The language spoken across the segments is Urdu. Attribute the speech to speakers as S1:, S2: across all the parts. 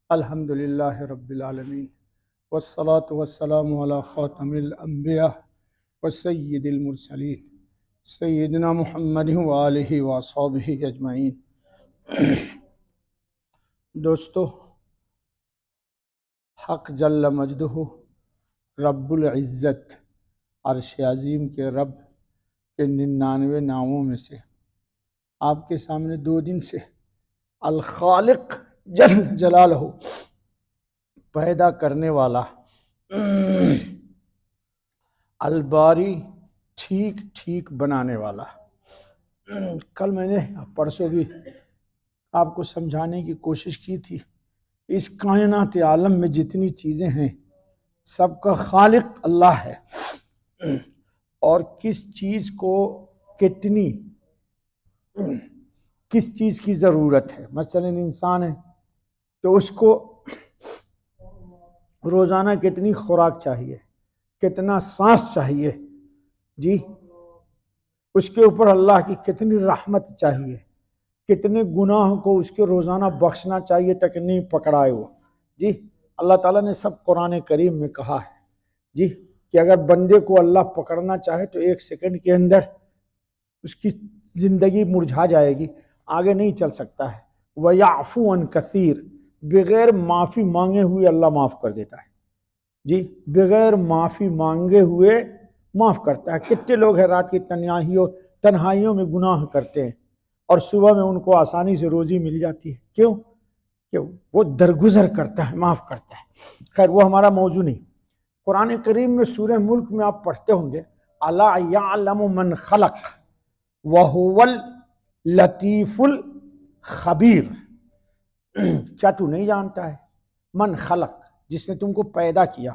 S1: الحمد للہ رب العالمین والصلاة والسلام علی خاتم الانبیاء وسید المرسلین سیدنا محمد وآلہ وصحبہ اجمعین۔ دوستو، حق جل مجدہ رب العزت عرش عظیم کے رب کے 99 ناموں میں سے آپ کے سامنے 2 دن سے الخالق جل جلالہ پیدا کرنے والا، الباری ٹھیک ٹھیک بنانے والا۔ کل میں نے پرسوں بھی آپ کو سمجھانے کی کوشش کی تھی، اس کائنات عالم میں جتنی چیزیں ہیں سب کا خالق اللہ ہے، اور کس چیز کو کس چیز کی ضرورت ہے۔ مثلا انسان ہے تو اس کو روزانہ کتنی خوراک چاہیے، کتنا سانس چاہیے، جی اس کے اوپر اللہ کی کتنی رحمت چاہیے، کتنے گناہ کو اس کے روزانہ بخشنا چاہیے تک نہیں پکڑائے وہ، جی اللہ تعالیٰ نے سب قرآن کریم میں کہا ہے، جی کہ اگر بندے کو اللہ پکڑنا چاہے تو 1 سیکنڈ کے اندر اس کی زندگی مرجھا جائے گی، آگے نہیں چل سکتا ہے۔ وَيَعْفُو عَنْ كَثِيرٍ، بغیر معافی مانگے ہوئے اللہ معاف کر دیتا ہے، جی بغیر معافی مانگے ہوئے معاف کرتا ہے۔ کتنے لوگ ہیں رات کی تنہائیوں میں گناہ کرتے ہیں اور صبح میں ان کو آسانی سے روزی مل جاتی ہے، کیوں؟ کہ وہ درگزر کرتا ہے، معاف کرتا ہے۔ خیر وہ ہمارا موضوع نہیں۔ قرآن کریم میں سورہ ملک میں آپ پڑھتے ہوں گے، اَلَا يَعْلَمُ مَنْ خَلَقَ وَهُوَ اللطیف الخبیر۔ کیا تو نہیں جانتا ہے؟ من خلق، جس نے تم کو پیدا کیا،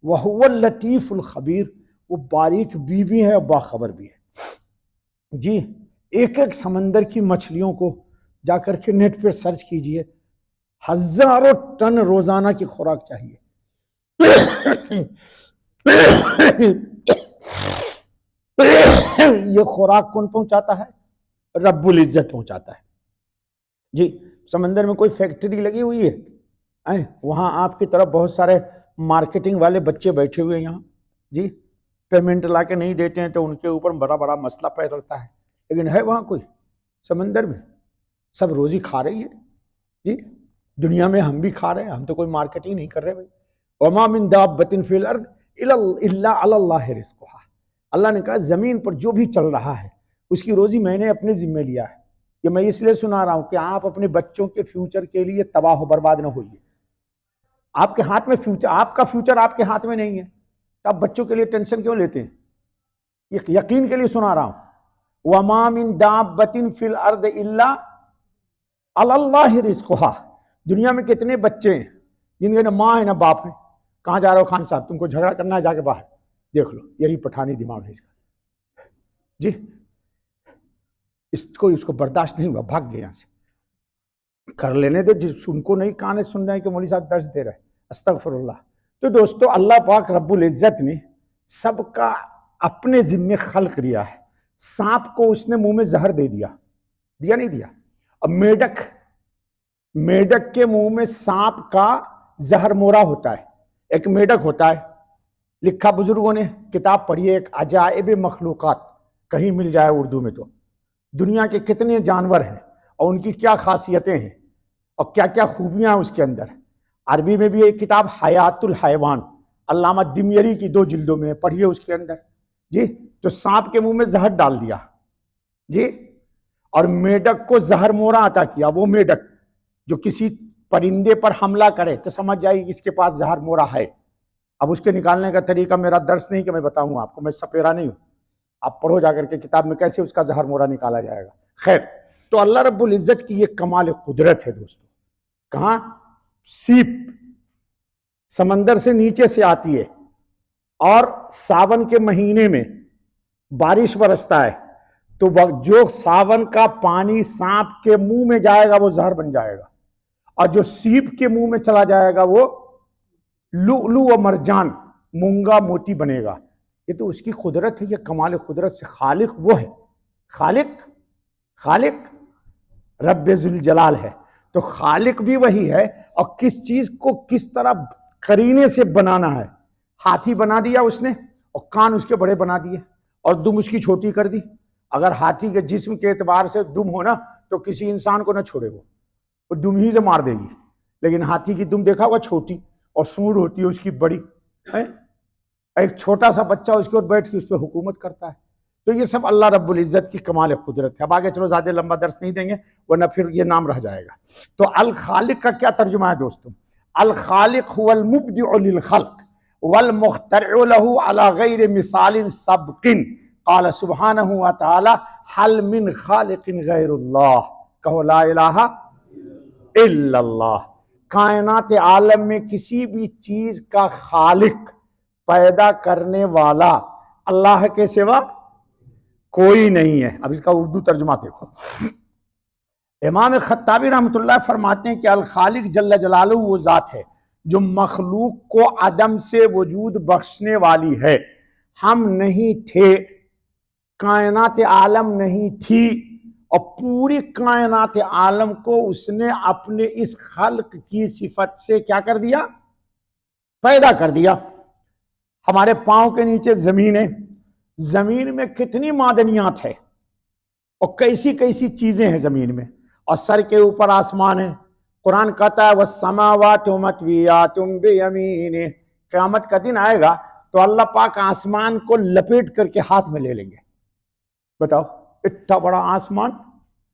S1: وَهُوَ اللطیف الخبیر، وہ باریک بھی ہے اور باخبر بھی ہے۔ جی ایک سمندر کی مچھلیوں کو جا کر کے نیٹ پہ سرچ کیجئے، 1000 ٹن روزانہ کی خوراک چاہیے۔ یہ خوراک کون پہنچاتا ہے؟ رب العزت پہنچاتا ہے۔ جی سمندر میں کوئی فیکٹری لگی ہوئی ہے، وہاں آپ کی طرف بہت سارے مارکیٹنگ والے بچے بیٹھے ہوئے ہیں یہاں، جی پیمنٹ لا کے نہیں دیتے ہیں تو ان کے اوپر بڑا بڑا مسئلہ پیدا ہوتا ہے، لیکن ہے وہاں کوئی؟ سمندر میں سب روزی کھا رہی ہے، جی دنیا میں ہم بھی کھا رہے ہیں، ہم تو کوئی مارکیٹنگ نہیں کر رہے بھائی۔ وَمَا مِن دَابَّةٍ فِي الْأَرْضِ إِلَّا عَلَى اللَّهِ رِزْقُهَا، اللہ نے کہا زمین پر جو بھی چل رہا ہے اس کی روزی میں نے اپنے ذمہ لیا ہے۔ یہ میں اس لیے سنا رہا ہوں کہ آپ اپنے بچوں کے فیوچر کے لیے تباہ و برباد نہ ہوئیے۔ آپ کے ہاتھ میں فیوچر، آپ کا فیوچر آپ کے ہاتھ میں نہیں ہے تو آپ بچوں کے لیے ٹینشن کیوں لیتے ہیں؟ یہ یقین کے لیے سنا رہا ہوں۔ وَمَا مِن دَابَّةٍ فِي الْأَرْضِ إِلَّا عَلَى اللَّهِ رِزْقُهَا، دنیا میں کتنے بچے ہیں جن کے نہ ماں ہے نہ باپ ہے؟ کہاں جا رہے ہو خان صاحب؟ تم کو جھگڑا کرنا ہے، جا کے باہر دیکھ لو، یہی پٹھانی دماغ ہے اس کا، جی اس کو برداشت نہیں ہوا، بھاگ گئے یہاں سے۔ کر لینے دے، جس ان کو نہیں کہانے سن رہے ہیں کہ مولوی صاحب درس دے رہے ہیں، استغفر اللہ۔ تو دوستو اللہ پاک رب العزت نے سب کا اپنے ذمے خلق لیا ہے۔ سانپ کو اس نے منہ میں زہر دے دیا نہیں دیا؟ اب میڈک کے منہ میں سانپ کا زہر مورا ہوتا ہے، ایک میڈک ہوتا ہے، لکھا بزرگوں نے، کتاب پڑھیے ایک عجائب مخلوقات، کہیں مل جائے اردو میں تو، دنیا کے کتنے جانور ہیں اور ان کی کیا خاصیتیں ہیں اور کیا کیا خوبیاں ہیں اس کے اندر۔ عربی میں بھی ایک کتاب حیات الحیوان، علامہ دمیری کی 2 جلدوں میں، پڑھیے اس کے اندر، جی تو سانپ کے منہ میں زہر ڈال دیا، جی اور میڈک کو زہر مورا عطا کیا۔ وہ میڈک جو کسی پرندے پر حملہ کرے تو سمجھ جائے کہ اس کے پاس زہر مورا ہے۔ اب اس کے نکالنے کا طریقہ میرا درس نہیں کہ میں بتاؤں آپ کو، میں سپیرا نہیں ہوں، آپ پڑھو جا کر کے کتاب میں کیسے اس کا زہر مورا نکالا جائے گا۔ خیر تو اللہ رب العزت کی یہ کمال قدرت ہے دوستو۔ کہاں؟ سیپ سمندر سے نیچے سے آتی ہے اور ساون کے مہینے میں بارش برستا ہے تو جو ساون کا پانی سانپ کے منہ میں جائے گا وہ زہر بن جائے گا، اور جو سیپ کے منہ میں چلا جائے گا وہ لؤلؤ و مرجان، مونگا موتی بنے گا۔ یہ تو اس کی قدرت ہے، یہ کمال قدرت سے خالق وہ ہے، خالق رب ذوالجلال ہے۔ تو خالق بھی وہی ہے، اور کس چیز کو کس طرح قرینے سے بنانا ہے. ہاتھی بنا دیا اس نے، اور کان اس کے بڑے بنا دیے، اور دم اس کی چھوٹی کر دی. اگر ہاتھی کے جسم کے اعتبار سے دم ہونا تو کسی انسان کو نہ چھوڑے، وہ دم ہی سے مار دے گی. لیکن ہاتھی کی دم دیکھا ہوگا چھوٹی، اور سونڈ ہوتی ہے اس کی بڑی. ایک چھوٹا سا بچہ اس کے اوپر بیٹھ کے اس پہ حکومت کرتا ہے. تو یہ سب اللہ رب العزت کی کمال قدرت ہے. اب آگے چلو، زیادہ لمبا درس نہیں دیں گے ورنہ پھر یہ نام رہ جائے گا. تو الخالق کا کیا ترجمہ ہے دوستوں؟ الخالق هو المبدع للخلق والمخترع له على غیر مثال سبق. قال سبحانہ وتعالی هل من خالق غیر اللہ. کہو لا الہ الا اللہ. کائنات عالم میں کسی بھی چیز کا خالق، پیدا کرنے والا اللہ کے سوا کوئی نہیں ہے. اب اس کا اردو ترجمہ دیکھو. امام خطابی رحمۃ اللہ فرماتے ہیں کہ الخالق جل جلالہ وہ ذات ہے جو مخلوق کو عدم سے وجود بخشنے والی ہے. ہم نہیں تھے، کائنات عالم نہیں تھی، اور پوری کائنات عالم کو اس نے اپنے اس خلق کی صفت سے کیا کر دیا؟ پیدا کر دیا. ہمارے پاؤں کے نیچے زمین ہے، زمین میں کتنی معدنیات ہے اور کیسی کیسی چیزیں ہیں زمین میں، اور سر کے اوپر آسمان ہے. قرآن کہتا ہے وَالسَّمَاوَاتُ مَطْوِيَّاتٌ بِيَمِينِهِ. قیامت کا دن آئے گا تو اللہ پاک آسمان کو لپیٹ کر کے ہاتھ میں لے لیں گے. بتاؤ، اتنا بڑا آسمان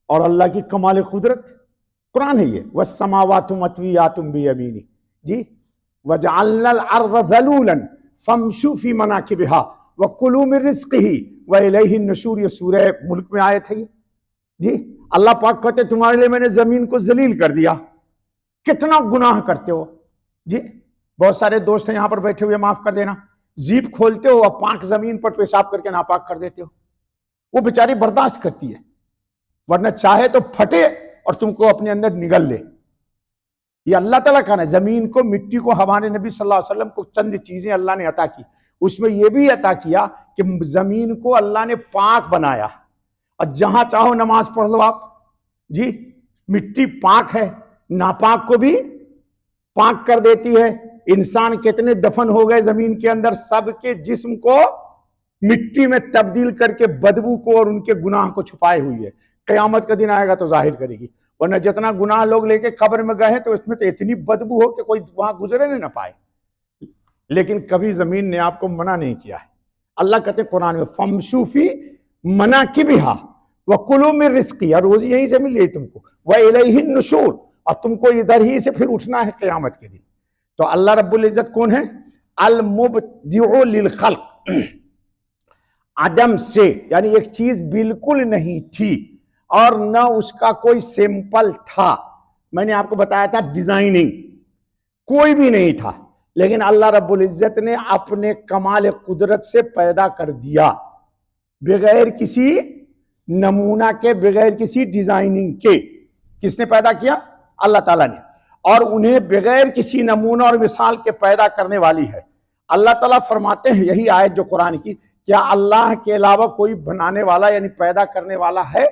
S1: اور اللہ کی کمال قدرت. قرآن ہے یہ، وَالسَّمَاوَاتُ مَطْوِيَّاتٌ بِيَمِينِهِ. جی وَجَعَلْنَا الْأَرْضَ ذَلُولًا فَامْشُوا فِي مَنَاكِبِهَا وَكُلُوا مِن رِزْقِهِ وَإِلَيْهِ النُّشُورُ. یہ سورہ ملک میں آیت ہے. جی اللہ پاک کہتے تمہارے لیے میں نے زمین کو ذلیل کر دیا. کتنا گناہ کرتے ہو. جی بہت سارے دوست ہیں یہاں پر بیٹھے ہوئے، معاف کر دینا، زیپ کھولتے ہو اور پاک زمین پر پیشاب کر کے ناپاک کر دیتے ہو. وہ بیچاری برداشت کرتی ہے، ورنہ چاہے تو پھٹے اور تم کو اپنے اندر نگل لے. یہ اللہ تعالیٰ کا نا. زمین کو، مٹی کو ہمارے نبی صلی اللہ علیہ وسلم کو چند چیزیں اللہ نے عطا کی. اس میں یہ بھی عطا کیا کہ زمین کو اللہ نے پاک بنایا، اور جہاں چاہو نماز پڑھ لو آپ. جی مٹی پاک ہے، ناپاک کو بھی پاک کر دیتی ہے. انسان کتنے دفن ہو گئے زمین کے اندر، سب کے جسم کو مٹی میں تبدیل کر کے بدبو کو اور ان کے گناہ کو چھپائے ہوئی ہے. قیامت کا دن آئے گا تو ظاہر کرے گی. ورنہ جتنا گناہ لوگ لے کے قبر میں گئے تو اس میں تو اتنی بدبو ہو کہ کوئی وہاں گزرے نہ پائے. لیکن کبھی زمین نے آپ کو منع نہیں کیا ہے. اللہ کہتے ہیں قرآن میں فَامْشُوا فِي مَنَاكِبِهَا وَكُلُوا مِن رِزْقِهِ. اور روزی یہیں سے مل رہی تم کو. وَإِلَيْهِ النُّشُورُ. اور تم کو ادھر ہی سے پھر اٹھنا ہے قیامت کے دن. تو اللہ رب العزت کون ہے؟ المبدع للخلق. عدم سے، یعنی ایک چیز بالکل نہیں تھی اور نہ اس کا کوئی سیمپل تھا. میں نے آپ کو بتایا تھا ڈیزائننگ کوئی بھی نہیں تھا، لیکن اللہ رب العزت نے اپنے کمال قدرت سے پیدا کر دیا، بغیر کسی نمونہ کے، بغیر کسی ڈیزائننگ کے. کس نے پیدا کیا؟ اللہ تعالیٰ نے. اور انہیں بغیر کسی نمونہ اور مثال کے پیدا کرنے والی ہے. اللہ تعالیٰ فرماتے ہیں، یہی آیت جو قرآن کی، کیا اللہ کے علاوہ کوئی بنانے والا یعنی پیدا کرنے والا ہے؟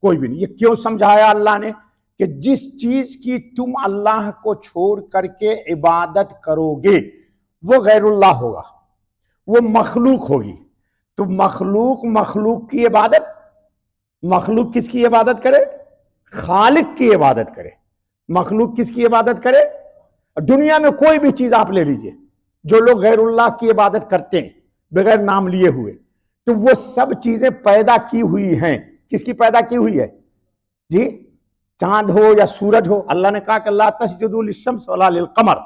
S1: کوئی بھی نہیں. یہ کیوں سمجھایا اللہ نے؟ کہ جس چیز کی تم اللہ کو چھوڑ کر کے عبادت کرو گے وہ غیر اللہ ہوگا، وہ مخلوق ہوگی. تو مخلوق کی عبادت، مخلوق کس کی عبادت کرے؟ خالق کی عبادت کرے. مخلوق کس کی عبادت کرے؟ دنیا میں کوئی بھی چیز آپ لے لیجئے، جو لوگ غیر اللہ کی عبادت کرتے ہیں بغیر نام لیے ہوئے، تو وہ سب چیزیں پیدا کی ہوئی ہیں. کس کی پیدا کی ہوئی ہے؟ جی چاند ہو یا سورج ہو. اللہ نے کہا کہ لا تسجدوا للشمس ولا للقمر.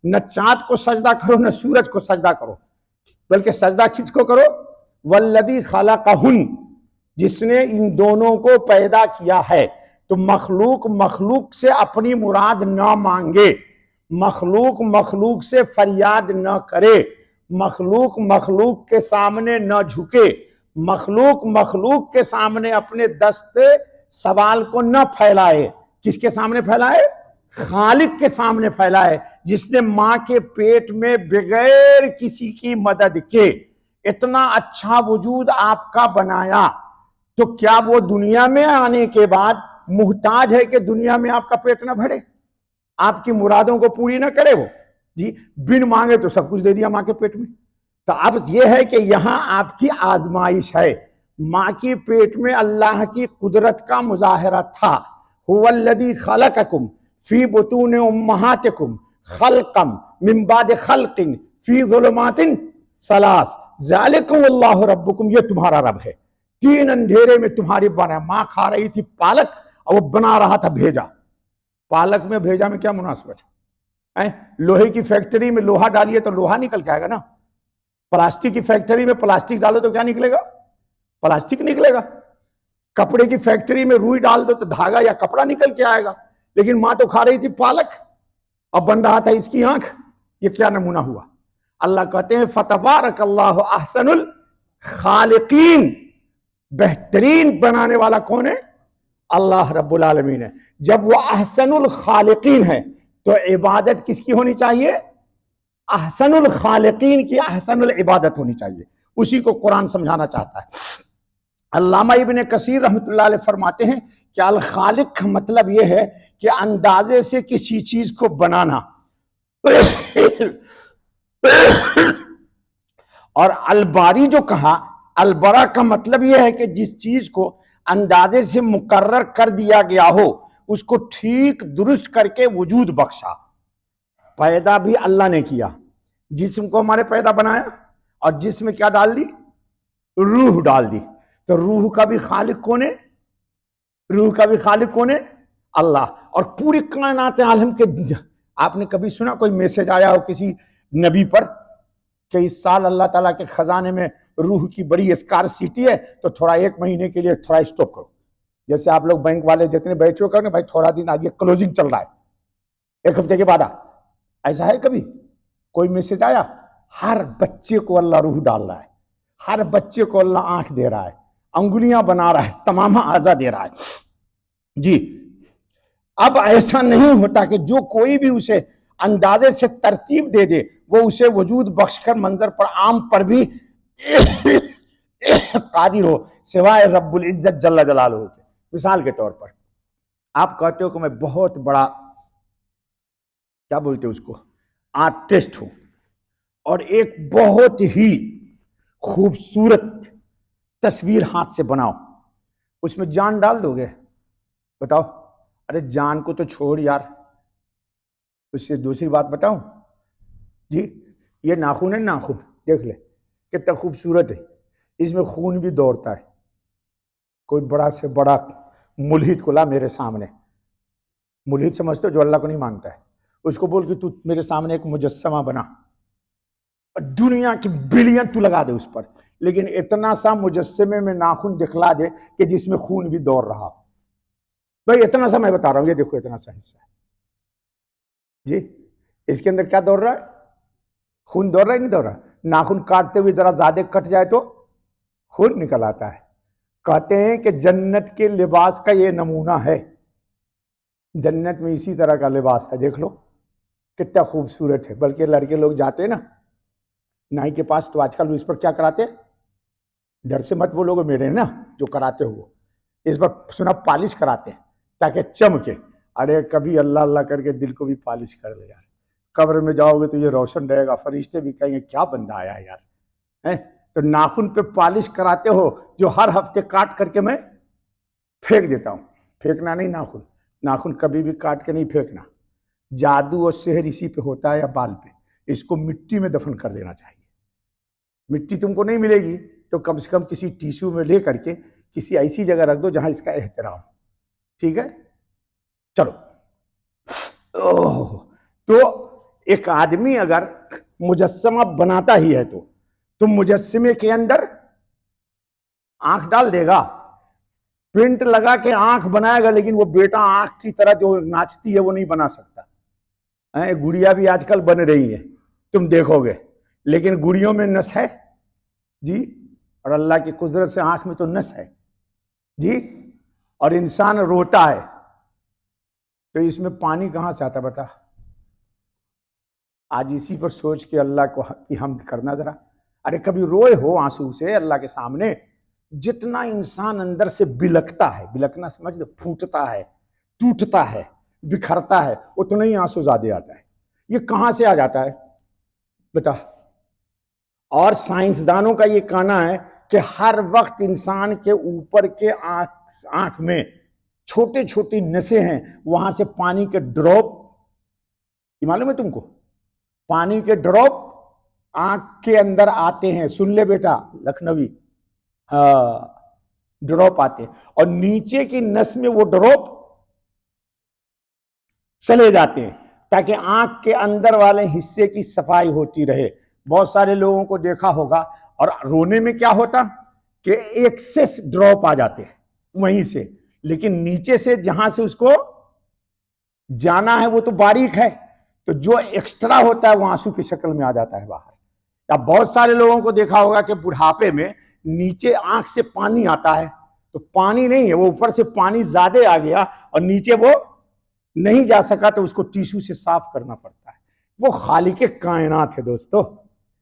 S1: نہ چاند کو سجدہ کرو نہ سورج کو سجدہ کرو، بلکہ سجدہ کس کو کرو؟ والذی خلقہن، جس نے ان دونوں کو پیدا کیا ہے. تو مخلوق سے اپنی مراد نہ مانگے، مخلوق سے فریاد نہ کرے، مخلوق کے سامنے نہ جھکے، مخلوق کے سامنے اپنے دست سوال کو نہ پھیلائے. کس کے سامنے پھیلائے؟ خالق کے سامنے پھیلائے، جس نے ماں کے پیٹ میں بغیر کسی کی مدد کے اتنا اچھا وجود آپ کا بنایا. تو کیا وہ دنیا میں آنے کے بعد محتاج ہے کہ دنیا میں آپ کا پیٹ نہ بھرے, آپ کی مرادوں کو پوری نہ کرے وہ, جی بن مانگے تو سب کچھ دے دیا ماں کے پیٹ میں. تو اب یہ ہے کہ یہاں آپ کی آزمائش ہے, ماں کے پیٹ میں اللہ کی قدرت کا مظاہرہ تھا. هو الذی خلقکم فی بطون امہاتکم خلقا من بعد خلق فی ظلمات ثلاث ذالکم اللہ ربکم, یہ تمہارا رب ہے. 3 اندھیرے میں تمہاری بنا, ماں کھا رہی تھی پالک اور وہ بنا رہا تھا بھیجا. پالک میں بھیجا میں کیا مناسبت ہے؟ لوہے کی فیکٹری میں لوہا ڈالیے تو لوہا نکل کے آئے گا نا, پلاسٹک کی فیکٹری میں پلاسٹک ڈالو تو کیا نکلے گا؟ پلاسٹک نکلے گا. کپڑے کی فیکٹری میں روئی ڈال دو تو دھاگا یا کپڑا نکل کے آئے گا. لیکن ماں تو کھا رہی تھی پالک اور بن رہا تھا اس کی آنکھ. یہ کیا نمونہ ہوا؟ اللہ کہتے ہیں فتبارک اللہ احسن الخالقین, بہترین بنانے والا کون ہے؟ اللہ رب العالمین ہے. جب وہ احسن الخالقین ہے تو عبادت کس کی ہونی چاہیے؟ احسن الخالقین کی احسن العبادت ہونی چاہیے. اسی کو قرآن سمجھانا چاہتا ہے. علامہ ابن کثیر رحمۃ اللہ علیہ فرماتے ہیں کہ الخالق کا مطلب یہ ہے کہ اندازے سے کسی چیز کو بنانا, اور الباری جو کہا, البرا کا مطلب یہ ہے کہ جس چیز کو اندازے سے مقرر کر دیا گیا ہو اس کو ٹھیک درست کر کے وجود بخشا. پیدا بھی اللہ نے کیا, جسم کو ہمارے پیدا بنایا اور جسم میں کیا ڈال دی؟ روح ڈال دی. تو روح کا بھی خالق کون ہے؟ روح کا بھی خالق کون ہے؟ اللہ. اور پوری کائنات عالم کے, آپ نے کبھی سنا کوئی میسج آیا ہو کسی نبی پر کہ اس سال اللہ تعالیٰ کے خزانے میں روح کی بڑی اسکارسٹی ہے تو تھوڑا 1 مہینے کے لیے تھوڑا اسٹاپ کرو؟ جیسے آپ لوگ بینک والے جتنے بیٹھے ہو کرنے بھائی تھوڑا دن آگے کلوزنگ چل رہا ہے 1 ہفتے کے بعد, ایسا ہے کبھی کوئی میسج آیا؟ ہر بچے کو اللہ روح ڈال رہا ہے, ہر بچے کو اللہ آنکھ دے رہا ہے, انگلیاں بنا رہا ہے, تمام اعضاء دے رہا ہے. جی اب ایسا نہیں ہوتا کہ جو کوئی بھی اسے اندازے سے ترتیب دے دے وہ اسے وجود بخش کر منظر پر عام پر بھی قادر ہو سوائے رب العزت جل جلالہ ہو. مثال کے طور پر آپ کہتے ہو کہ میں بہت بڑا کیا بولتے اس کو آرٹسٹ ہوں اور ایک بہت ہی خوبصورت تصویر ہاتھ سے بناؤ, اس میں جان ڈال دو گے؟ بتاؤ. ارے جان کو تو چھوڑ یار, اس سے دوسری بات بتاؤں جی, یہ ناخن ہے, ناخن دیکھ لے کتنا خوبصورت ہے, اس میں خون بھی دوڑتا ہے. کوئی بڑا سے بڑا ملحد کو لا میرے سامنے, ملحد سمجھتے ہو جو اللہ کو نہیں مانتا ہے, اس کو بول کہ تو میرے سامنے ایک مجسمہ بنا, دنیا کی بلین تو لگا دے اس پر, لیکن اتنا سا مجسمے میں ناخن دکھلا دے کہ جس میں خون بھی دوڑ رہا ہو. بھائی اتنا سا میں بتا رہا ہوں, یہ دیکھو اتنا سا حصہ ہے جی, اس کے اندر کیا دوڑ رہا ہے؟ خون دوڑ رہا ہے نہیں دوڑ رہا؟ ناخن کاٹتے ہوئے ذرا زیادہ کٹ جائے تو خون نکل آتا ہے. کہتے ہیں کہ جنت کے لباس کا یہ نمونہ ہے, جنت میں اسی طرح کا لباس تھا, دیکھ لو کتنا خوبصورت ہے. بلکہ لڑکے لوگ جاتے ہیں نا نائی کے پاس تو آج کل اس پر کیا کراتے ہیں, ڈر سے مت بولو گے میرے نا جو کراتے ہو, اس پر سنا پالش کراتے ہیں تاکہ چمکے. ارے کبھی اللہ اللہ کر کے دل کو بھی پالش کر لے یار, قبر میں جاؤ گے تو یہ روشن رہے گا, فرشتے بھی کہیں گے کیا بندہ آیا یار. تو ناخن پہ پالش کراتے ہو جو ہر ہفتے کاٹ کر کے میں پھینک دیتا ہوں. پھینکنا نہیں ناخن, ناخن کبھی بھی کاٹ کے نہیں پھینکنا. جادو اور سحر اسی پہ ہوتا ہے یا بال پہ, اس کو مٹی میں دفن کر دینا چاہیے. مٹی تم کو نہیں ملے گی تو کم سے کم کسی ٹیشو میں لے کر کے کسی ایسی جگہ رکھ دو جہاں اس کا احترام, ٹھیک ہے. چلو تو ایک آدمی اگر مجسمہ بناتا ہی ہے تو تم مجسمے کے اندر آنکھ ڈال دے گا, پرنٹ لگا کے آنکھ بنائے گا, لیکن وہ بیٹا آنکھ کی طرح جو ناچتی ہے وہ نہیں بنا سکتا. گڑیا بھی آج کل بن رہی ہے تم دیکھو گے, لیکن گڑیوں میں نس ہے جی, اور اللہ کی قدرت سے آنکھ میں تو نس ہے جی. اور انسان روتا ہے تو اس میں پانی کہاں سے آتا بتا؟ آج اسی پر سوچ کے اللہ کو کی حمد کرنا ذرا. ارے کبھی روئے ہو آنسو سے اللہ کے سامنے, جتنا انسان اندر سے بلکتا ہے، بلکنا سمجھ دو، پھوٹتا ہے، ٹوٹتا ہے، بکھرتا ہے، اتنا ہی آنسو زیادہ آتا ہے۔ یہ کہاں سے آ جاتا ہے بیٹا؟ اور سائنسدانوں کا یہ کہنا ہے کہ ہر وقت انسان کے اوپر کے آنکھ میں چھوٹے چھوٹی نسیں ہیں، وہاں سے پانی کے ڈراپ، یہ معلوم ہے تم کو؟ پانی کے ڈراپ آنکھ کے اندر آتے ہیں، سن لے بیٹا لکھنوی، ڈراپ آتے ہیں، اور نیچے کی نس میں وہ ڈراپ چلے جاتے ہیں تاکہ آنکھ کے اندر والے حصے کی صفائی ہوتی رہے۔ بہت سارے لوگوں کو دیکھا ہوگا، اور رونے میں کیا ہوتا کہ ایکسس ڈراپ آ جاتے ہیں وہیں سے، لیکن نیچے سے جہاں سے اس کو جانا ہے وہ تو باریک ہے، تو جو ایکسٹرا ہوتا ہے وہ آنسو کی شکل میں آ جاتا ہے باہر۔ یا بہت سارے لوگوں کو دیکھا ہوگا کہ بڑھاپے میں نیچے آنکھ سے پانی آتا ہے، تو پانی نہیں ہے، وہ اوپر سے پانی زیادہ آ گیا اور نیچے وہ نہیں جا سکا، تو اس کو ٹیشو سے صاف کرنا پڑتا ہے۔ وہ خالق کائنات ہے دوستو،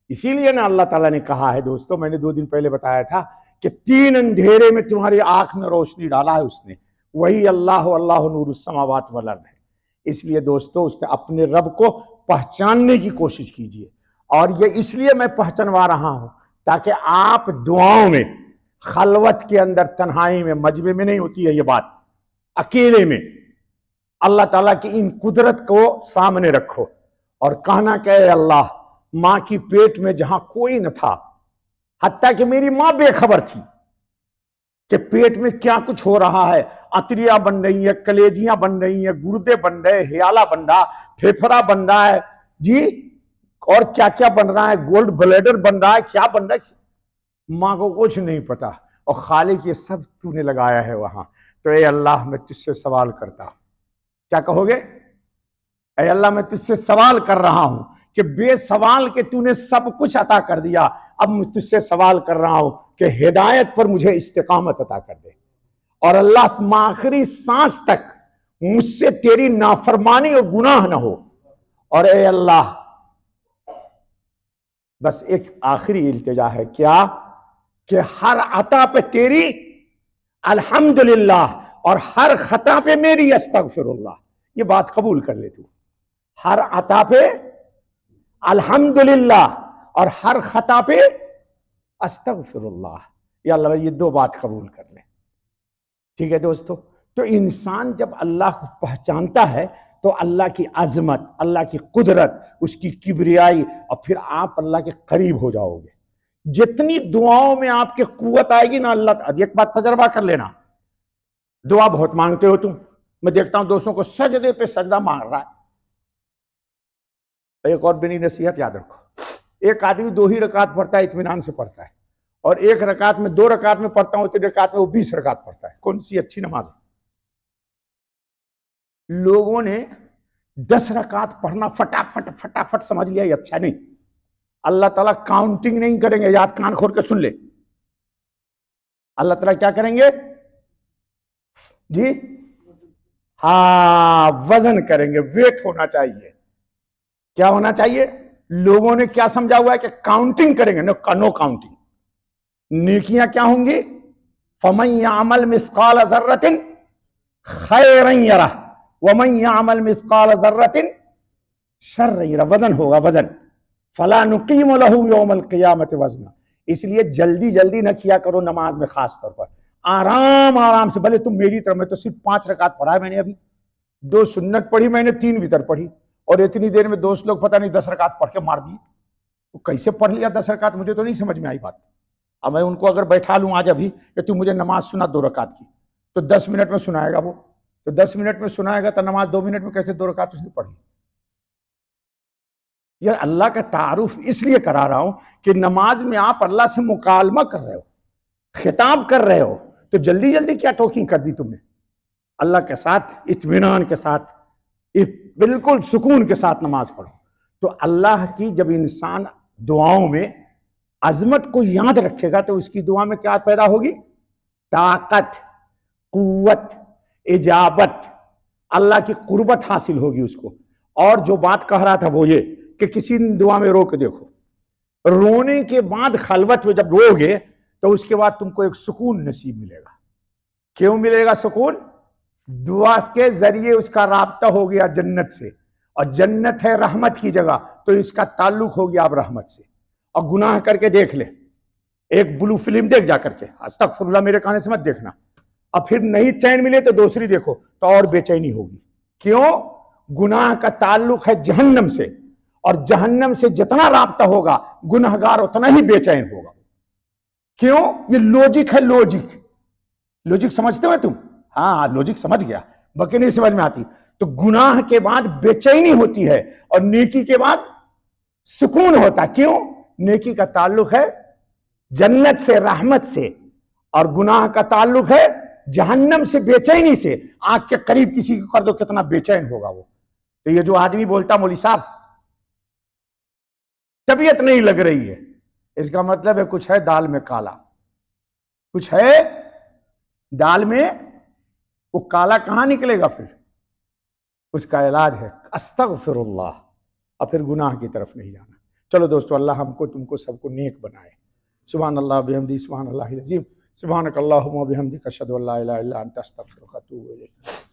S1: اسی لیے نا اللہ تعالیٰ نے کہا ہے دوستو، میں نے 2 دن پہلے بتایا تھا کہ 3 اندھیرے میں تمہاری آنکھ میں روشنی ڈالا ہے اس نے، وہی اللہ نور السماوات والارض ہے۔ اس لیے دوستو اس نے اپنے رب کو پہچاننے کی کوشش کیجئے، اور یہ اس لیے میں پہچانوا رہا ہوں تاکہ آپ دعاؤں میں، خلوت کے اندر، تنہائی میں، مجمع میں نہیں ہوتی ہے یہ بات، اکیلے میں اللہ تعالیٰ کی ان قدرت کو سامنے رکھو اور کہنا کہ اے اللہ، ماں کی پیٹ میں جہاں کوئی نہ تھا، حتیٰ کہ میری ماں بے خبر تھی کہ پیٹ میں کیا کچھ ہو رہا ہے، اتریاں بن رہی ہیں، کلیجیاں بن رہی ہیں، گردے بن رہے، ہیالہ بن رہا، پھیپھڑا بن رہا ہے جی، اور کیا کیا بن رہا ہے، گولڈ بلیڈر بن رہا ہے، کیا بن رہا ہے، ماں کو کچھ نہیں پتا، اور خالق یہ سب تو نے لگایا ہے وہاں۔ تو اے اللہ میں تجھ سے سوال کرتا ہوں، کیا کہو گے؟ اے اللہ میں تجھ سے سوال کر رہا ہوں کہ بے سوال کہ تو نے سب کچھ عطا کر دیا، اب میں تجھ سے سوال کر رہا ہوں کہ ہدایت پر مجھے استقامت عطا کر دے، اور اللہ آخری سانس تک مجھ سے تیری نافرمانی اور گناہ نہ ہو۔ اور اے اللہ بس ایک آخری التجا ہے، کیا کہ ہر عطا پہ تیری الحمدللہ اور ہر خطا پہ میری استغفر اللہ، یہ بات قبول کر لے تو، ہر عطا پہ الحمدللہ اور ہر خطا پہ استغفر اللہ، یا اللہ یہ 2 بات قبول کر لیں۔ ٹھیک ہے دوستو؟ تو انسان جب اللہ کو پہچانتا ہے تو اللہ کی عظمت، اللہ کی قدرت، اس کی کبریائی، اور پھر آپ اللہ کے قریب ہو جاؤ گے۔ جتنی دعاؤں میں آپ کی قوت آئے گی نا، اللہ ایک بات تجربہ کر لینا، دعا بہت مانگتے ہو تم، میں دیکھتا ہوں دوستوں کو سجدے پہ سجدہ مانگ رہا ہے۔ ایک اور بنی نصیحت یاد رکھو، ایک آدمی 2 ہی رکعت پڑھتا ہے، اطمینان سے پڑھتا ہے، اور 1 رکعت میں 2 رکعت میں پڑھتا ہوں، 3 رکعت میں وہ 20 رکعت پڑھتا ہے، کون سی اچھی نماز ہے؟ لوگوں نے 10 رکعت پڑھنا فٹافٹ فٹافٹ سمجھ لیا، یہ اچھا نہیں۔ اللہ تعالیٰ کاؤنٹنگ نہیں کریں گے، یاد کان کھول کے سن لے، اللہ تعالیٰ کیا کریں گے جی؟ ہاں، وزن کریں گے، ویٹ ہونا چاہیے۔ کیا ہونا چاہیے؟ لوگوں نے کیا سمجھا ہوا ہے کہ کاؤنٹنگ کریں گے، نو کاؤنٹنگ۔ نیکیاں کیا ہوں گی؟ فَمَن يَعْمَلْ مِثْقَالَ ذَرَّةٍ خَيْرًا يَرَهُ وَمَن يَعْمَلْ مِثْقَالَ ذَرَّةٍ شَرًّا يَرَهُ، وزن ہوگا، وزن۔ فَلَا نُقِيمُ لَهُ يَوْمَ الْقِيَامَةِ وَزْنًا۔ اس لیے جلدی جلدی نہ کیا کرو نماز میں، خاص طور پر آرام آرام سے، بھلے تم میری طرح، میں تو صرف 5 رکعت پڑھا ہے میں نے، ابھی 2 سنت پڑھی میں نے، 3 وتر پڑھی، اور اتنی دیر میں دوست لوگ پتہ نہیں 10 رکعت پڑھ کے مار دی۔ وہ کیسے پڑھ لیا 10 رکعت، مجھے تو نہیں سمجھ میں آئی بات۔ اب میں ان کو اگر بیٹھا لوں آج ابھی کہ تم مجھے نماز سنا 2 رکعت کی، تو 10 منٹ میں سنائے گا وہ، تو 10 منٹ میں سنائے گا تو نماز 2 منٹ میں کیسے 2 رکعت اس نے پڑھ لی؟ یہ اللہ کا تعارف اس لیے کرا رہا ہوں کہ نماز میں آپ اللہ سے مکالمہ کر رہے ہو، خطاب کر رہے ہو، تو جلدی جلدی کیا ٹاکنگ کر دی تم نے؟ اللہ کے ساتھ اطمینان کے ساتھ، بالکل سکون کے ساتھ نماز پڑھو۔ تو اللہ کی جب انسان دعاؤں میں عظمت کو یاد رکھے گا تو اس کی دعا میں کیا پیدا ہوگی؟ طاقت، قوت، اجابت، اللہ کی قربت حاصل ہوگی اس کو۔ اور جو بات کہہ رہا تھا وہ یہ کہ کسی دعا میں رو کے دیکھو، رونے کے بعد خلوت میں جب رو گے تو اس کے بعد تم کو ایک سکون نصیب ملے گا. کیوں ملے گا سکون؟ دعا کے ذریعے اس کا رابطہ ہو گیا جنت سے، اور جنت ہے رحمت کی جگہ، تو اس کا تعلق ہو گیا اب رحمت سے. اور گناہ کر کے دیکھ لے، ایک بلو فلم دیکھ جا کر کے، استغفر اللہ میرے کہنے سے مت دیکھنا، اب پھر نہیں چین ملے تو دوسری دیکھو تو اور بے چینی ہوگی. کیوں؟ گناہ کا تعلق ہے جہنم سے، اور جہنم سے جتنا رابطہ ہوگا گنہگار اتنا ہی بے چین ہوگا. کیوں؟ یہ لوجک ہے. لوجک سمجھتے ہو تم؟ ہاں لوجک سمجھ گیا، باقی نہیں سمجھ میں آتی. تو گناہ کے بعد بے چینی ہوتی ہے، اور نیکی کے بعد سکون ہوتا ہے. کیوں؟ نیکی کا تعلق ہے جنت سے، رحمت سے، اور گناہ کا تعلق ہے جہنم سے، بے چینی سے. آنکھ کے قریب کسی کو کر دو کتنا بے چین ہوگا وہ. تو یہ جو آدمی بولتا مولوی صاحب طبیعت نہیں لگ رہی ہے، اس کا مطلب ہے کچھ ہے دال میں کالا، کچھ ہے دال میں. وہ کالا کہاں نکلے گا پھر؟ اس کا علاج ہے استغفر اللہ، اور پھر گناہ کی طرف نہیں جانا. چلو دوستو، اللہ ہم کو تم کو سب کو نیک بنائے. سبحان اللہ بحمدہ، سبحان اللہ العظیم، سبحانک اللہم و بحمدک، اشہد ان لا الہ الا انت، استغفرک و اتوب الیک.